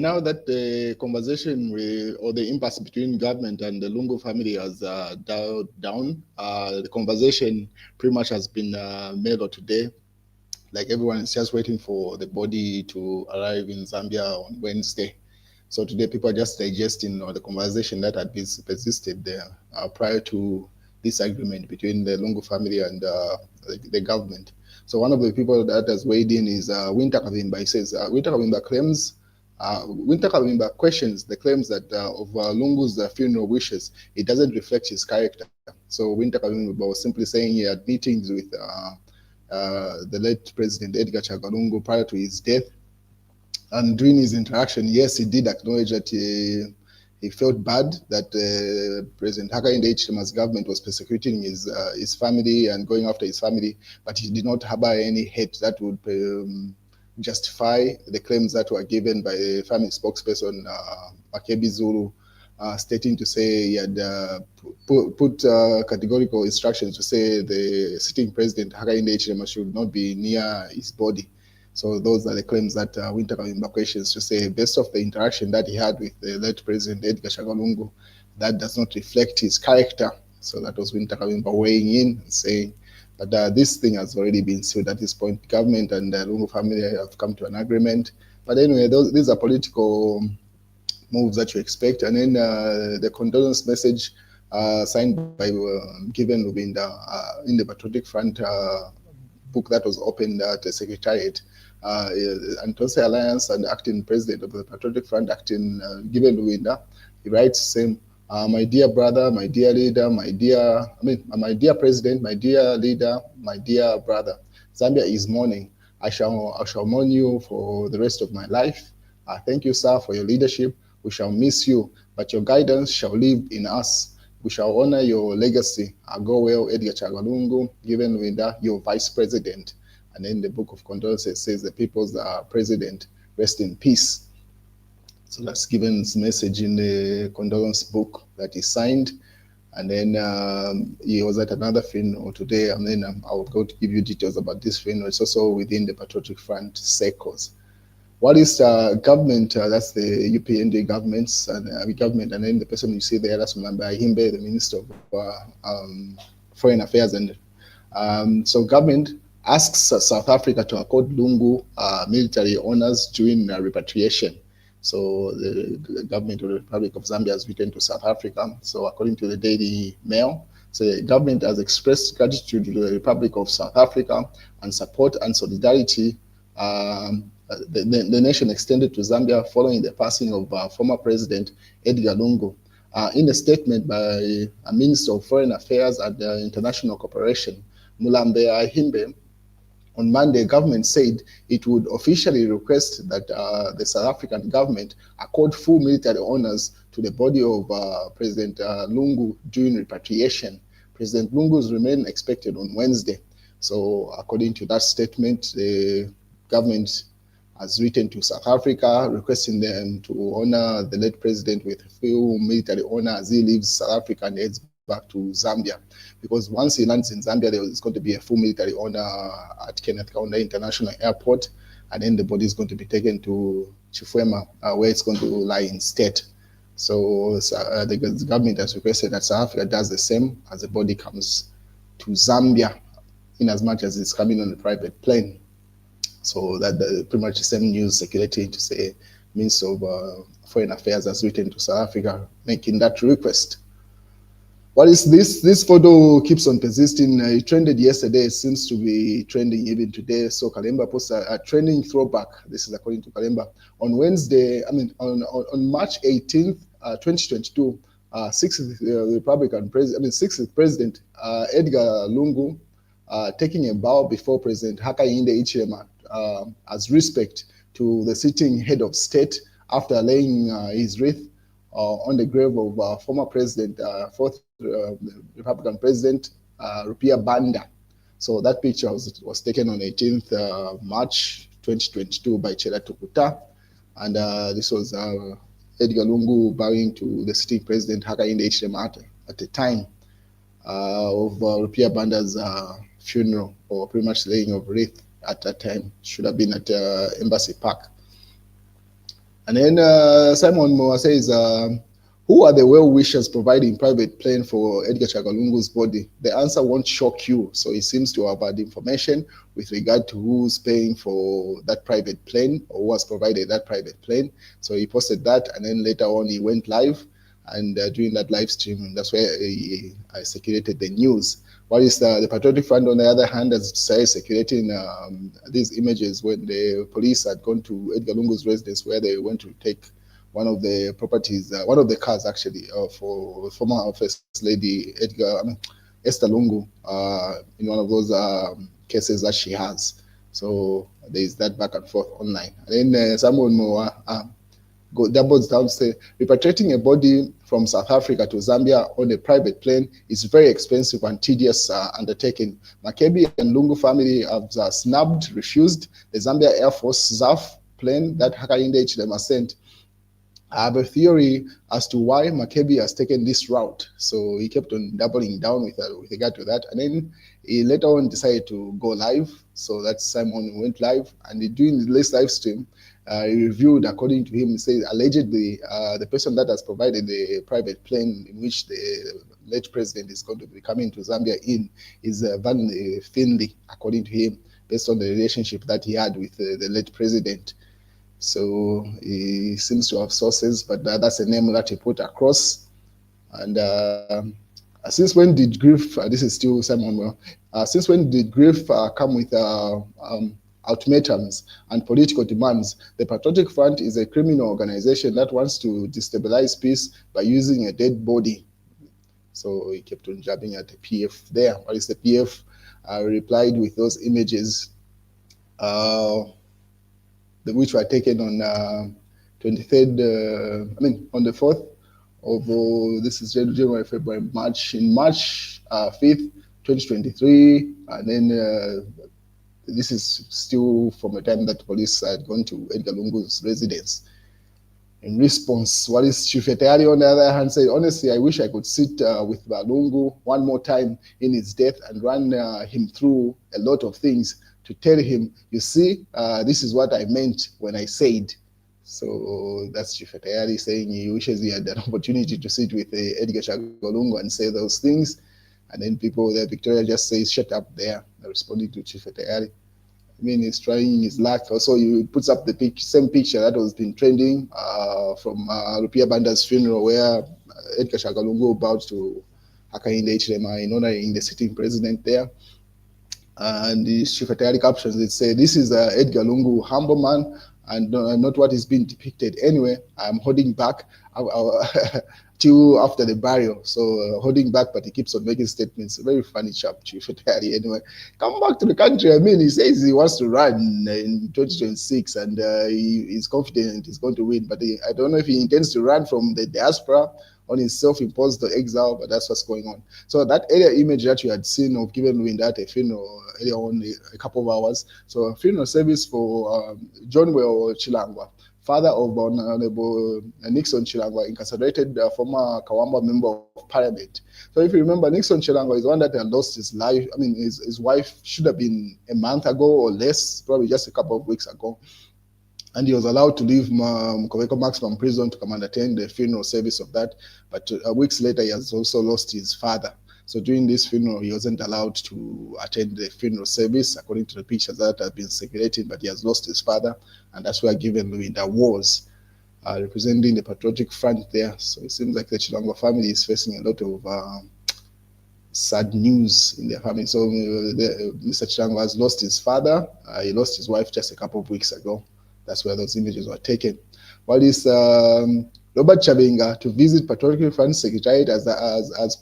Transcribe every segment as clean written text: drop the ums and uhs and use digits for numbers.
now that the conversation or the impasse between government and the Lungu family has dialed down, the conversation pretty much has been mellowed today. Like everyone is just waiting for the body to arrive in Zambia on Wednesday. So today people are just digesting the conversation that had persisted there prior to this agreement between the Lungu family and the government. So one of the people that has weighed in is Winter Kavimba. He says, Winter Kavimba claims, Winter Kavimba questions the claims that of Lungu's funeral wishes. It doesn't reflect his character. So Winter Kavimba was simply saying he had meetings with the late President Edgar Chagwa prior to his death. And during his interaction, yes, he did acknowledge that he felt bad that President Hakainde Hichilema's government was persecuting his family and going after his family, but he did not harbor any hate that would justify the claims that were given by the family spokesperson, Makebi Zulu, stating to say he had put categorical instructions to say the sitting president, Hakainde Hichilema, should not be near his body. So those are the claims that Winter Kavimba questions to say, based off the interaction that he had with the late President Edgar Chagwa, that does not reflect his character. So that was Winter Kavimba weighing in and saying, but this thing has already been sealed at this point. Government and the Lungu family have come to an agreement. But anyway, these are political moves that you expect. And then the condolence message signed by Given Lubinda in the Patriotic Front book that was opened at the Secretariat. Antose Alliance and acting president of the Patriotic Front, acting Given Lubinda, he writes saying, my dear brother, my dear leader, my dear president, my dear leader, my dear brother, Zambia is mourning. I shall mourn you for the rest of my life. Thank you, sir, for your leadership. We shall miss you, but your guidance shall live in us. We shall honor your legacy. Go well, Edgar Chagwa, Given Lubinda, your vice president. And then the book of Condolences says the people's president, rest in peace. So that's Given's message in the condolence book that he signed. And then he was at another funeral today. And then I'll go to give you details about this funeral. It's also within the Patriotic Front circles. What is government? That's the UPND governments and government. And then the person you see there, that's Mamba Himbe, the Minister of Foreign Affairs. And so government asks South Africa to accord Lungu military honors during repatriation. So the government of the Republic of Zambia has written to South Africa. So according to the Daily Mail, so the government has expressed gratitude to the Republic of South Africa and support and solidarity the nation extended to Zambia following the passing of former President Edgar Lungu. In a statement by a Minister of Foreign Affairs and International Cooperation, Mulambe Himbe, on Monday, government said it would officially request that the South African government accord full military honors to the body of President Lungu during repatriation. President Lungu's remain expected on Wednesday. So according to that statement, the government has written to South Africa requesting them to honor the late president with full military honor as he leaves South Africa and heads back to Zambia. Because once he lands in Zambia, there is going to be a full military honor at Kenneth Kaunda International Airport, and then the body is going to be taken to Chifwema, where it's going to lie instead. So the government has requested that South Africa does the same as the body comes to Zambia, in as much as it's coming on a private plane. So that pretty much the same news circulating to say Minister of Foreign Affairs has written to South Africa making that request. What is this? This photo keeps on persisting. It trended yesterday. It seems to be trending even today. So Kalemba posted a trending throwback. This is according to Kalemba. On Wednesday, on March 18th, 2022, sixth President Edgar Lungu taking a bow before President Hakainde Hichilema as respect to the sitting head of state after laying his wreath on the grave of former President, fourth Republican President, Rupia Banda. So that picture was taken on 18th March 2022 by Chela Tukuta. And this was Edgar Lungu bowing to the sitting President Hakainde Hichilema at the time of Rupia Banda's funeral, or pretty much laying of wreath at that time. Should have been at Embassy Park. And then Simon Moa says, who are the well-wishers providing private plane for Edgar Chagalungu's body? The answer won't shock you. So he seems to have had information with regard to who's paying for that private plane or who has provided that private plane. So he posted that, and then later on he went live. And during that live stream, that's where I circulated the news. What is the Patriotic Front, on the other hand, has started circulating these images when the police had gone to Edgar Lungu's residence, where they went to take one of the properties, one of the cars actually, for former First Lady Esther Lungu, in one of those cases that she has. So there is that back and forth online. And then someone more doubles down to say, repatriating a body from South Africa to Zambia on a private plane is very expensive and tedious undertaking. Makebi and Lungu family have snubbed, refused the Zambia Air Force ZAF plane that Hakainde Hichilema sent. I have a theory as to why Makebi has taken this route. So he kept on doubling down with regard to that. And then he later on decided to go live. So that's Simon who went live. And during the latest live stream, he reviewed, according to him, he said allegedly the person that has provided the private plane in which the late president is going to be coming to Zambia in is Van Finley, according to him, based on the relationship that he had with the late president. So he seems to have sources, but that's a name that he put across. And since when did grief, this is still Simon, since when did grief come with ultimatums and political demands? The Patriotic Front is a criminal organization that wants to destabilize peace by using a dead body. So he kept on jabbing at the PF there. What is the PF? Replied with those images, which were taken on 23rd, on the 4th of, this is January, February, March, in March 5th, 2023. And then this is still from the time that police had gone to Edgar Lungu's residence. In response, what is Chifetari on the other hand said, honestly, I wish I could sit with Lungu one more time in his death and run him through a lot of things to tell him, you see, this is what I meant when I said. So that's Chifetari saying he wishes he had an opportunity to sit with Edgar Chagwa and say those things. And then people there, Victoria just says, shut up there, responding to Chifetari. I mean, he's trying his luck. Also, he puts up the same picture that was been trending from Rupia Banda's funeral, where Edgar Chagwa bowed to Hakainde Hichilema in honoring the sitting president there. And the Chifetari captions, it say, this is Edgar Lungu, humble man, and not what is being depicted. Anyway, I'm holding back till after the burial. So holding back, but he keeps on making statements. A very funny chap, Chifetari. Anyway, come back to the country. I mean, he says he wants to run in 2026, and he's confident he's going to win. But I don't know if he intends to run from the diaspora on his self-imposed exile, but that's what's going on. So that earlier image that you had seen of Given Wind at a funeral earlier on, a couple of hours. So a funeral service for John Well Chilangwa, father of Honorable Nixon Chilangwa, incarcerated former Kawamba member of parliament. So if you remember, Nixon Chilangwa is one that had lost his life. I mean, his wife should have been a month ago or less, probably just a couple of weeks ago. And he was allowed to leave Mkoveko Maximum Prison to come and attend the funeral service of that. But weeks later, he has also lost his father. So during this funeral, he wasn't allowed to attend the funeral service, according to the pictures that have been circulating, but he has lost his father. And that's where Given Wind was, representing the Patriotic Front there. So it seems like the Chilangwa family is facing a lot of sad news in their family. So Mr. Chilangwa has lost his father. He lost his wife just a couple of weeks ago. That's where those images were taken. What is Robert Chabenga to visit Patriotic Front Secretariat as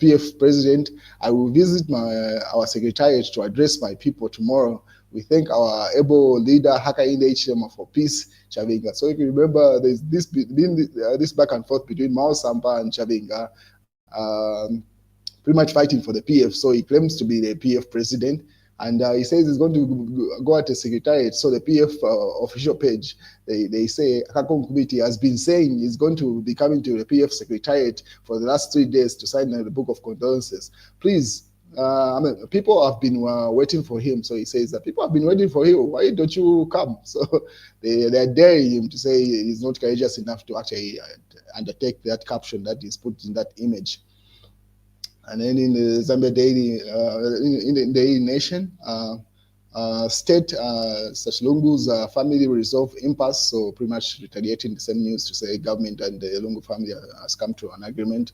PF President? I will visit our Secretariat to address my people tomorrow. We thank our able leader, Hakainde Hichilema, for peace, Chabenga. So if you remember, there's this back and forth between Mao Sampa and Chabenga, pretty much fighting for the PF. So he claims to be the PF President. And he says he's going to go at the secretariat. So the PF official page, they say Kakong Committee has been saying he's going to be coming to the PF secretariat for the last 3 days to sign the book of condolences. Please, I mean, people have been waiting for him. So he says that people have been waiting for you. Why don't you come? So they're daring him to say he's not courageous enough to actually undertake that caption that is put in that image. And then in the Zambia Daily, in the Daily Nation, state such Lungu's family resolve impasse, so pretty much retaliating the same news to say government and the Lungu family has come to an agreement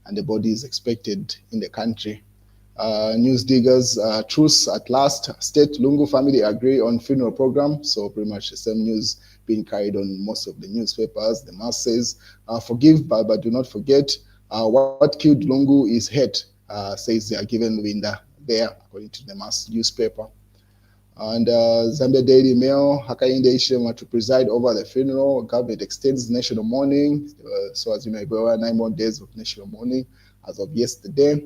and the body is expected in the country. News diggers, truce at last. State Lungu family agree on funeral program. So pretty much the same news being carried on most of the newspapers. The mass says, forgive but do not forget. What killed Lungu is hate, says they are given window there, according to the mass newspaper. And Zambia Daily Mail, Hakainde Ishema to preside over the funeral. Government extends national mourning. So as you may be aware, 9 more days of national mourning as of yesterday.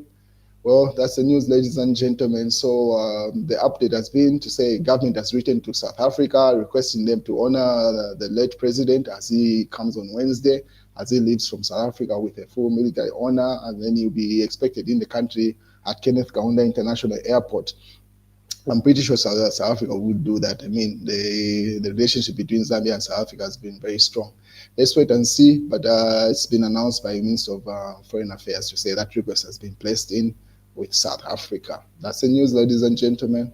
Well, that's the news, ladies and gentlemen. So the update has been to say government has written to South Africa requesting them to honor the late president as he comes on Wednesday, as he leaves from South Africa with a full military honor, and then he'll be expected in the country at Kenneth Kaunda International Airport. I'm pretty sure South Africa would do that. I mean, the relationship between Zambia and South Africa has been very strong. Let's wait and see, but it's been announced by the Minister of Foreign Affairs to say that request has been placed in with South Africa. That's the news, ladies and gentlemen.